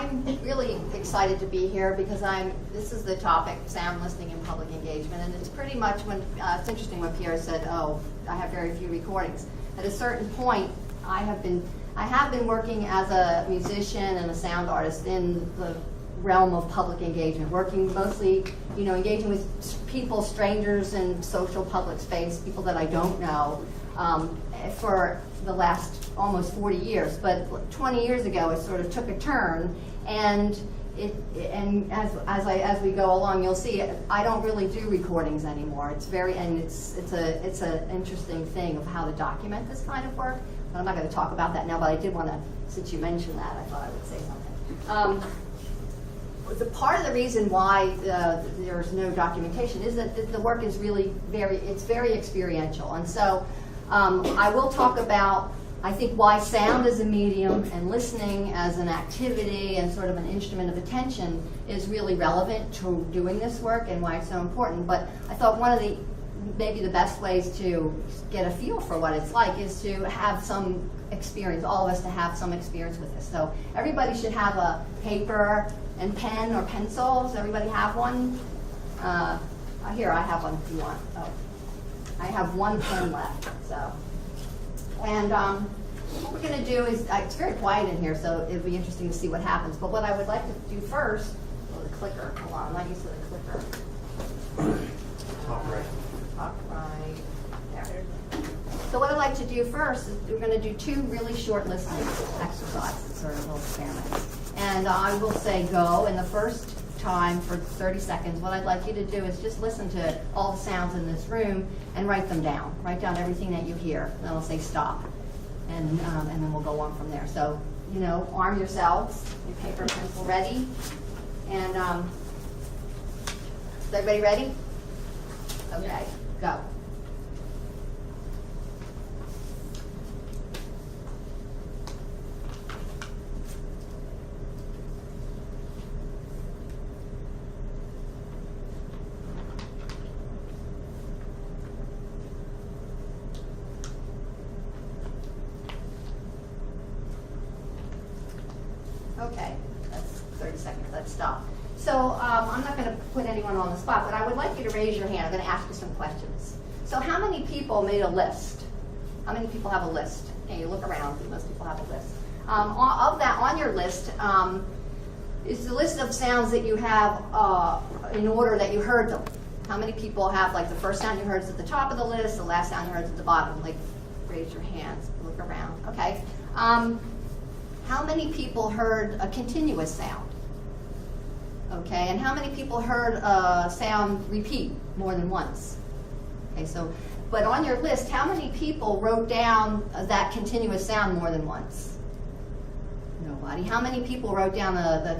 I'm really excited to be here because this is the topic, sound listening and public engagement, and it's pretty much when, it's interesting when Pierre said, oh, I have very few recordings. At a certain point, I have been working as a musician and a sound artist in the realm of public engagement, working mostly, engaging with people, strangers in social public space, people that I don't know, for the last almost 40 years. But 20 years ago, it sort of took a turn, and as we go along, you'll see I don't really do recordings anymore. It's an interesting thing of how to document this kind of work. But I'm not going to talk about that now. But I did want to, since you mentioned that, I thought I would say something. The part of the reason why there's no documentation is that the work is really very experiential, and so I will talk about, I think, why sound as a medium and listening as an activity and sort of an instrument of attention is really relevant to doing this work and why it's so important. But I thought one of maybe the best ways to get a feel for what it's like is to have some experience, all of us to have some experience with this. So everybody should have a paper and pen or pencils. Everybody have one? Here, I have one if you want. Oh, I have one pen left. So, and what we're going to do is, it's very quiet in here, so it'll be interesting to see what happens. But what I would like to do first, the clicker. Hold on, I'm not used to the clicker. Top right. Top right. There. So what I'd like to do first is we're going to do two really short listening exercises or little experiments. And I will say go, and the first time for 30 seconds, what I'd like you to do is just listen to all the sounds in this room and write them down. Write down everything that you hear. And then I'll say stop. And then we'll go on from there. So, arm yourselves, your paper and pencil ready. And is everybody ready? Okay, go. Okay, that's 30 seconds. Let's stop. So I'm not going to put anyone on the spot, but I would like you to raise your hand. I'm going to ask you some questions. So how many people made a list? How many people have a list? Okay, you look around. Most people have a list. Of that, on your list, is the list of sounds that you have in order that you heard them. How many people have, like, the first sound you heard is at the top of the list, the last sound you heard is at the bottom? Like, raise your hands. Look around. Okay. How many people heard a continuous sound? Okay, and how many people heard a sound repeat more than once? Okay, so, but on your list, how many people wrote down that continuous sound more than once? Nobody. How many people wrote down a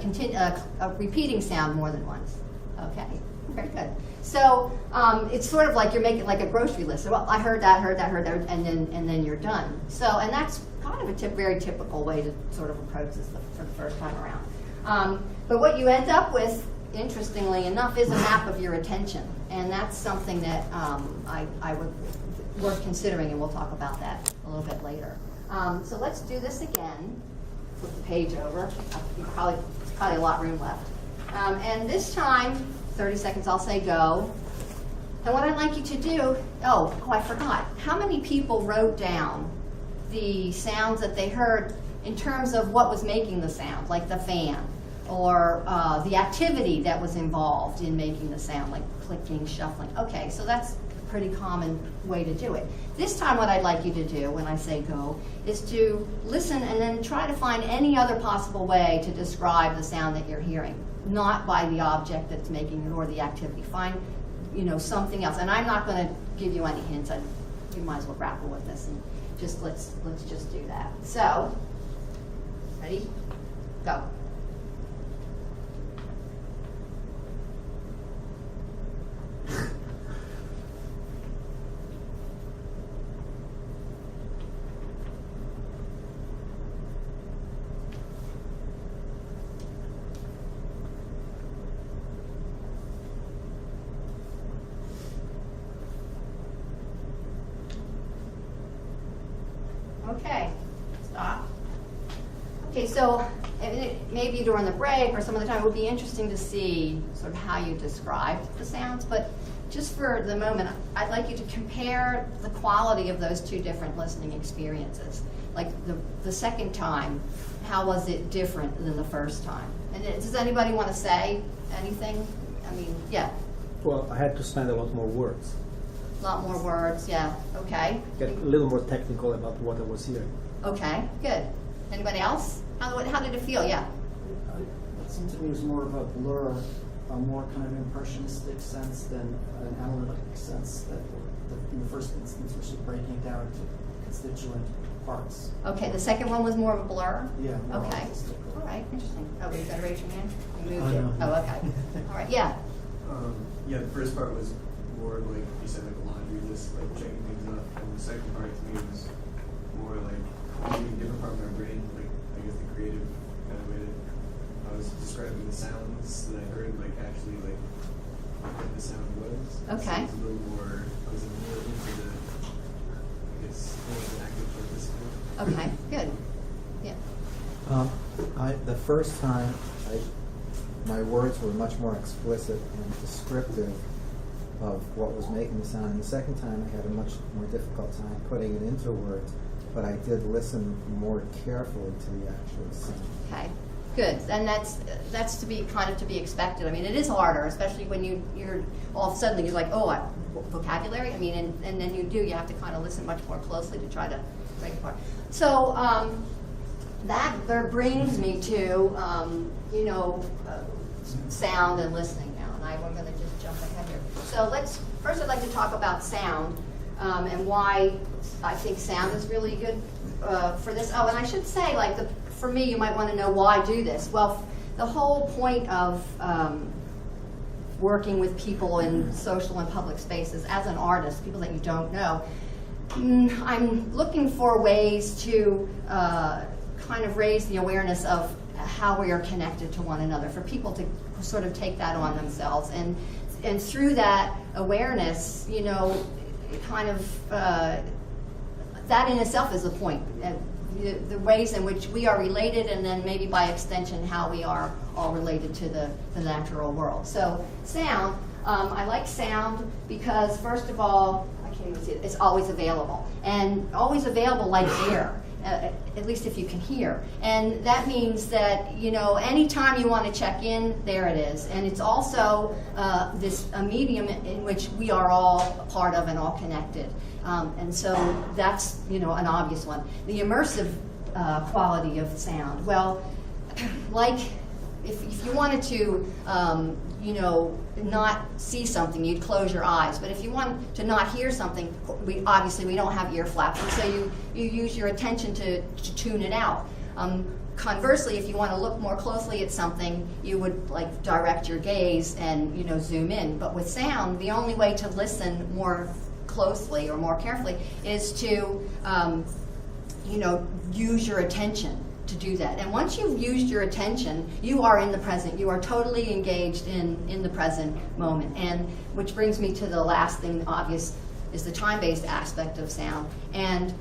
repeating sound more than once? Okay, very good. So it's sort of like you're making like a grocery list. Well, I heard that, and then you're done. So, and that's kind of a very typical way to sort of approach this for the first time around. But what you end up with, interestingly enough, is a map of your attention, and that's something that I would worth considering, and we'll talk about that a little bit later. So let's do this again. Flip the page over. Probably a lot of room left. And this time, 30 seconds, I'll say go. And what I'd like you to do, oh, I forgot. How many people wrote down the sounds that they heard in terms of what was making the sound, like the fan, or the activity that was involved in making the sound, like clicking, shuffling? Okay, so that's a pretty common way to do it. This time what I'd like you to do when I say go is to listen and then try to find any other possible way to describe the sound that you're hearing, not by the object that's making it or the activity. Find, something else. And I'm not going to give you any hints. You might as well grapple with this and just let's just do that. So, ready? Go. Okay, stop. Okay, so maybe during the break or some other time, it would be interesting to see sort of how you described the sounds. But just for the moment, I'd like you to compare the quality of those two different listening experiences. Like the second time, how was it different than the first time? And does anybody want to say anything? I mean, yeah. Well, I had to spend a lot more words. A lot more words, yeah. Okay. Get a little more technical about what I was hearing. Okay, good. Anybody else? How did it feel? Yeah. It seemed to me it was more of a blur, a more kind of impressionistic sense than an analytic sense that in the first instance was just breaking it down into constituent parts. Okay, the second one was more of a blur? Yeah. Okay. Artistic. All right, interesting. Oh, you got to raise your hand? You Oh, moved it. no. Oh, okay. All right, yeah. Yeah, the first part was more like you said, like a laundry list, like checking things up. And the second part to me was more like maybe a different part of my brain, like I guess the creative kind of way that I was describing the sounds that I heard, like actually like what the sound was. Okay. So it was a little more, I was more into the, I guess, more of an active participant. Okay, good. Yeah. The first time, my words were much more explicit and descriptive of what was making the sound. And the second time, I had a much more difficult time putting it into words, but I did listen more carefully to the actual sound. Okay, good. And that's to be kind of to be expected. I mean, it is harder, especially when you're all of a sudden you're like, oh, vocabulary. I mean, and then you have to kind of listen much more closely to try to break it apart. So that there brings me to sound and listening now. And we're going to just jump ahead here. So first I'd like to talk about sound and why I think sound is really good for this. Oh, and I should say, for me, you might want to know why I do this. Well, the whole point of working with people in social and public spaces as an artist, people that you don't know, I'm looking for ways to kind of raise the awareness of how we are connected to one another, for people to sort of take that on themselves. And through that awareness, kind of, that in itself is the point. The ways in which we are related, and then maybe by extension how we are all related to the natural world. So sound, I like sound because first of all, I can't even see it, it's always available. And always available like air. At least if you can hear. And that means that, anytime you want to check in, there it is. And it's also a medium in which we are all a part of and all connected. And so that's, an obvious one. The immersive quality of sound. Well, like if you wanted to, not see something, you'd close your eyes. But if you want to not hear something, we don't have ear flaps, and so you use your attention to tune it out. Conversely, if you want to look more closely at something, you would direct your gaze and zoom in. But with sound, the only way to listen more closely or more carefully is to use your attention to do that. And once you've used your attention, you are in the present. You are totally engaged in the present moment. And which brings me to the last thing, obvious, is the time-based aspect of sound. And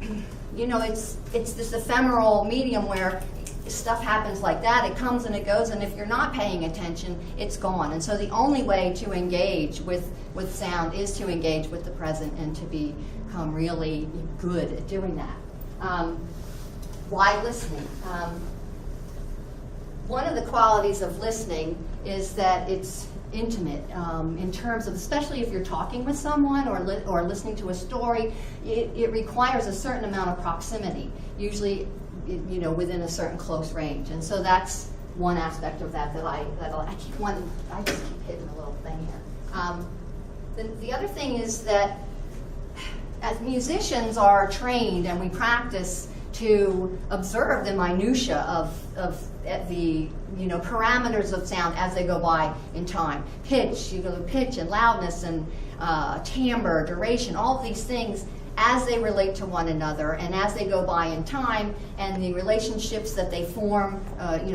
it's this ephemeral medium where stuff happens like that. It comes and it goes, and if you're not paying attention, it's gone. And so the only way to engage with sound is to engage with the present and to become really good at doing that. Why listening? One of the qualities of listening is that it's intimate in terms of, especially if you're talking with someone or listening to a story, it requires a certain amount of proximity, usually within a certain close range. And so that's one aspect of that I just keep hitting a little thing here. The other thing is that as musicians are trained and we practice to observe the minutia of the parameters of sound as they go by in time. Pitch, you go to pitch and loudness and timbre, duration, all of these things as they relate to one another and as they go by in time, and the relationships that they form,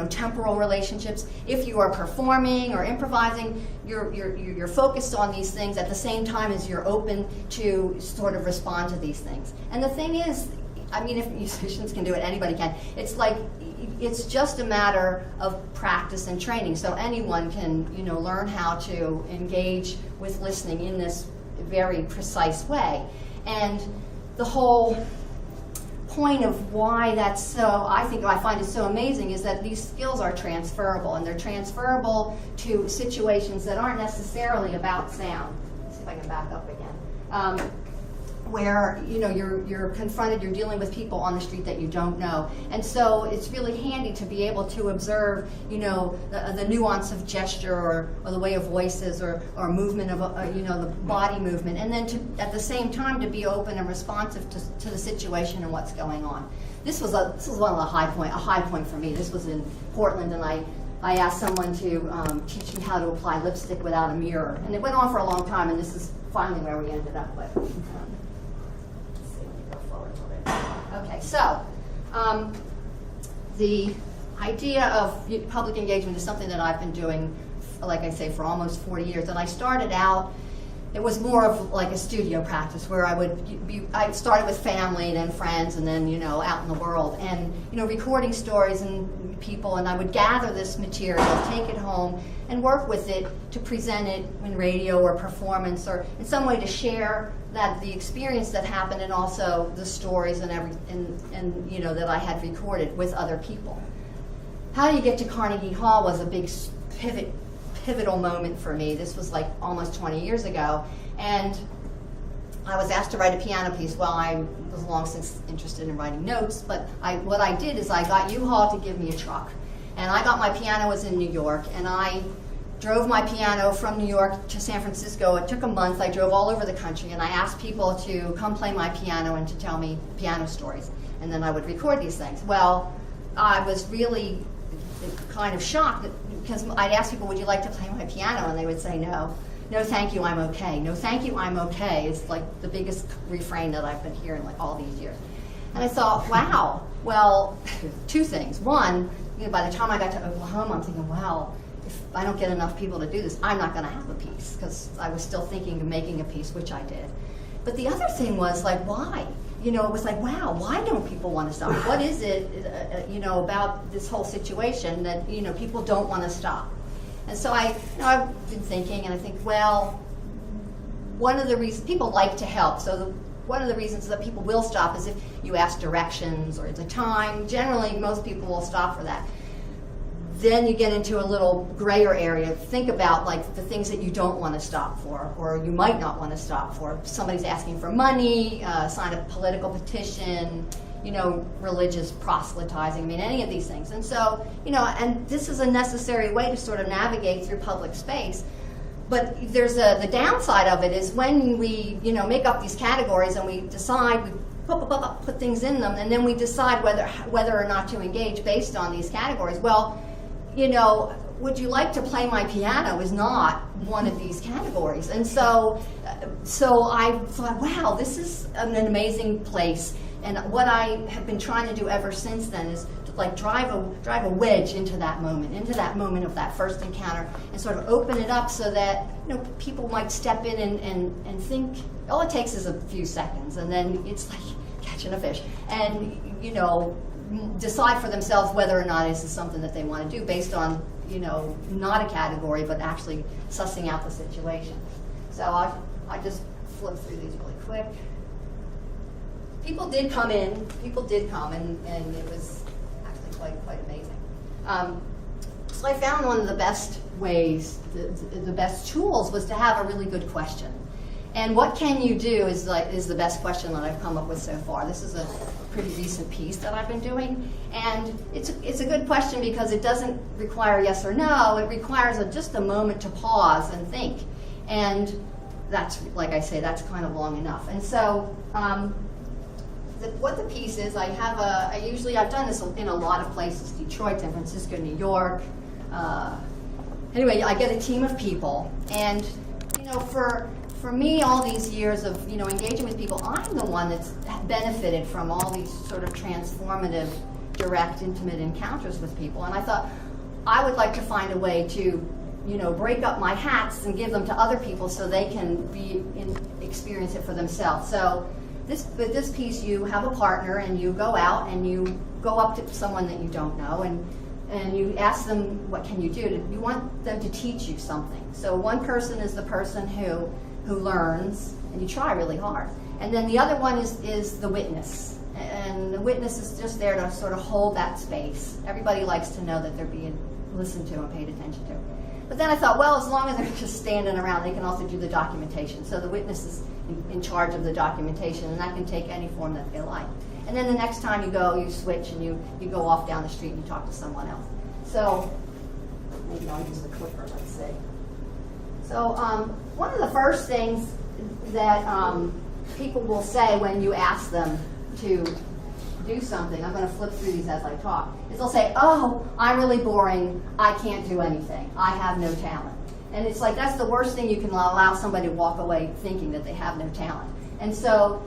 temporal relationships. If you are performing or improvising, you're focused on these things at the same time as you're open to sort of respond to these things. And the thing is, if musicians can do it, anybody can. It's like it's just a matter of practice and training. So anyone can, learn how to engage with listening in this very precise way. And the whole point of why that's so, I find it so amazing, is that these skills are transferable, and they're transferable to situations that aren't necessarily about sound. Let's see if I can back up again. Where you're confronted, you're dealing with people on the street that you don't know, and so it's really handy to be able to observe, the nuance of gesture or the way of voices or movement of the body movement, and then at the same time to be open and responsive to the situation and what's going on. This was one of the high point for me. This was in Portland, and I asked someone to teach me how to apply lipstick without a mirror, and it went on for a long time, and this is finally where we ended up with. Okay, so the idea of public engagement is something that I've been doing, like I say, for almost 40 years. And I started out, it was more of like a studio practice where I started with family, then friends, and then, out in the world. And, recording stories and people, and I would gather this material, take it home, and work with it to present it in radio or performance or in some way to share the experience that happened, and also the stories and that I had recorded with other people. How do you get to Carnegie Hall was a big pivotal moment for me. This was like almost 20 years ago, and I was asked to write a piano piece. Well, I was long since interested in writing notes, but what I did is I got U-Haul to give me a truck, and I got my piano was in New York, and I drove my piano from New York to San Francisco. It took a month. I drove all over the country, and I asked people to come play my piano and to tell me piano stories, and then I would record these things. Well, I was really kind of shocked because I'd ask people, would you like to play my piano? And they would say no. No, thank you, I'm okay. No, thank you, I'm okay. It's like the biggest refrain that I've been hearing like all these years. And I thought, wow, well, two things. One, by the time I got to Oklahoma, I'm thinking, wow, if I don't get enough people to do this, I'm not going to have a piece, because I was still thinking of making a piece, which I did. But the other thing was like, why? It was like, wow, why don't people want to stop? What is it, about this whole situation that, people don't want to stop? And so I've been thinking, and I think, well, one of the reasons people like to help, so one of the reasons that people will stop is if you ask directions or the time. Generally, most people will stop for that. Then you get into a little grayer area. Think about like the things that you don't want to stop for, or you might not want to stop for. Somebody's asking for money, sign a political petition, religious proselytizing, any of these things. And so, and this is a necessary way to sort of navigate through public space. But there's the downside of it is when we, make up these categories and we decide, we put things in them, and then we decide whether or not to engage based on these categories. Well, would you like to play my piano is not one of these categories. And so I thought, wow, this is an amazing place. And what I have been trying to do ever since then is to like drive a wedge into that moment of that first encounter, and sort of open it up so that people might step in and think. All it takes is a few seconds, and then it's like catching a fish, and decide for themselves whether or not this is something that they want to do based on not a category, but actually sussing out the situation. So I just flip through these really quick. People did come, and it was actually quite amazing. So I found one of the best ways, the best tools, was to have a really good question. And what can you do is the best question that I've come up with so far. This is a pretty recent piece that I've been doing, and it's a good question because it doesn't require yes or no. It requires just a moment to pause and think, and that's, like I say, that's kind of long enough. And so what the piece is, I've done this in a lot of places: Detroit, San Francisco, New York. Anyway, I get a team of people, and for me, all these years of engaging with people, I'm the one that's benefited from all these sort of transformative, direct, intimate encounters with people. And I thought I would like to find a way to, break up my hats and give them to other people so they can experience it for themselves. So with this piece, you have a partner, and you go out and you go up to someone that you don't know and you ask them, what can you do? You want them to teach you something. So one person is the person who learns, and you try really hard. And then the other one is the witness. And the witness is just there to sort of hold that space. Everybody likes to know that they're being listened to and paid attention to. But then I thought, well, as long as they're just standing around, they can also do the documentation. So the witness is in charge of the documentation, and that can take any form that they like. And then the next time you go, you switch and you go off down the street and you talk to someone else. So maybe I'll use the clicker, let's see. So one of the first things that people will say when you ask them to do something, I'm going to flip through these as I talk, is they'll say, oh, I'm really boring, I can't do anything, I have no talent. And it's like, that's the worst thing you can allow somebody to walk away thinking, that they have no talent. And so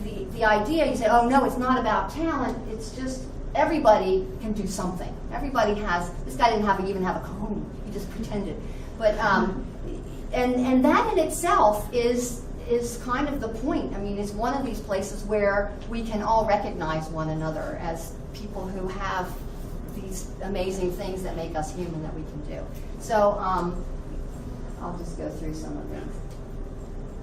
the idea, you say, oh no, it's not about talent, it's just everybody can do something. Everybody has, this guy didn't even have a comb, he just pretended. But, and that in itself is kind of the point. I mean, it's one of these places where we can all recognize one another as people who have these amazing things that make us human that we can do. So I'll just go through some of these.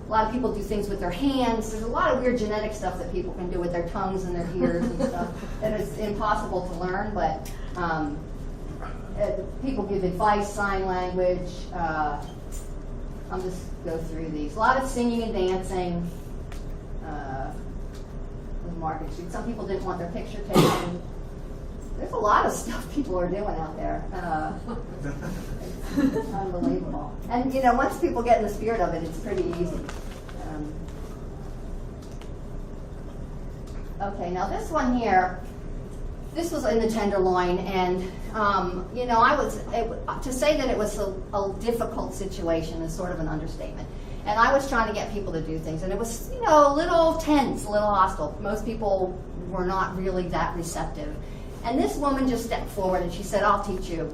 A lot of people do things with their hands. There's a lot of weird genetic stuff that people can do with their tongues and their ears and stuff that is impossible to learn, but people give advice, sign language. I'll just go through these. A lot of singing and dancing. Market Street. Some people didn't want their picture taken. There's a lot of stuff people are doing out there. It's unbelievable. And you know, once people get in the spirit of it, it's pretty easy. Okay, now this one here, this was in the Tenderloin, and you know, to say that it was a difficult situation is sort of an understatement. And I was trying to get people to do things, and it was, you know, a little tense, a little hostile. Most people were not really that receptive. And this woman just stepped forward and she said, I'll teach you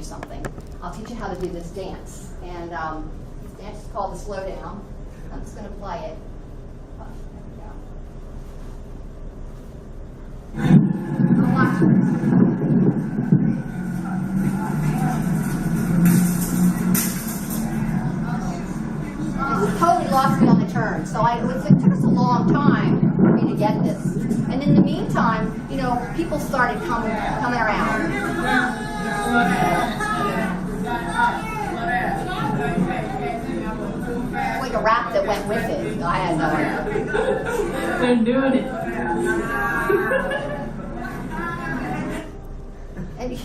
something. I'll teach you how to do this dance. And this dance is called the Slow Down. I'm just going to play it. Oh, there we go. I'll watch It totally lost me on the turn. So it took us a long time for me to get this. And in the meantime, you know, people started coming around. Like a rap that went with it. I had no idea. They're doing it. And,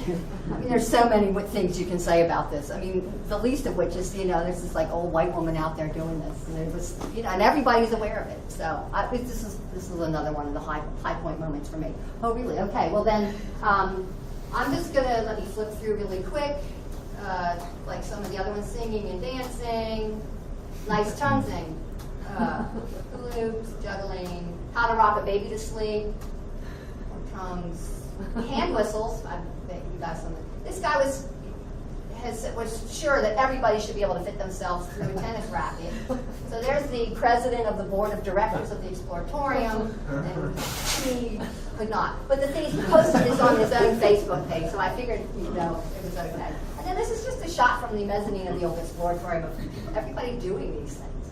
I mean, there's so many things you can say about this. I mean, the least of which is, you know, there's this like old white woman out there doing this, and it was, you know, and everybody's aware of it. So this is another one of the high point moments for me. Oh, really? Okay. Well, then I'm just gonna let me flip through really quick, like some of the other ones, singing and dancing, nice tonguing, loops, juggling, how to rock a baby to sleep, more tongues. Hand whistles. I bet you guys know. This guy was sure that everybody should be able to fit themselves through a tennis racket. So there's the president of the board of directors of the Exploratorium, and he could not. But the thing is, he posted this on his own Facebook page, so I figured, you know, it was okay. And then this is just a shot from the mezzanine of the old Exploratorium of everybody doing these things.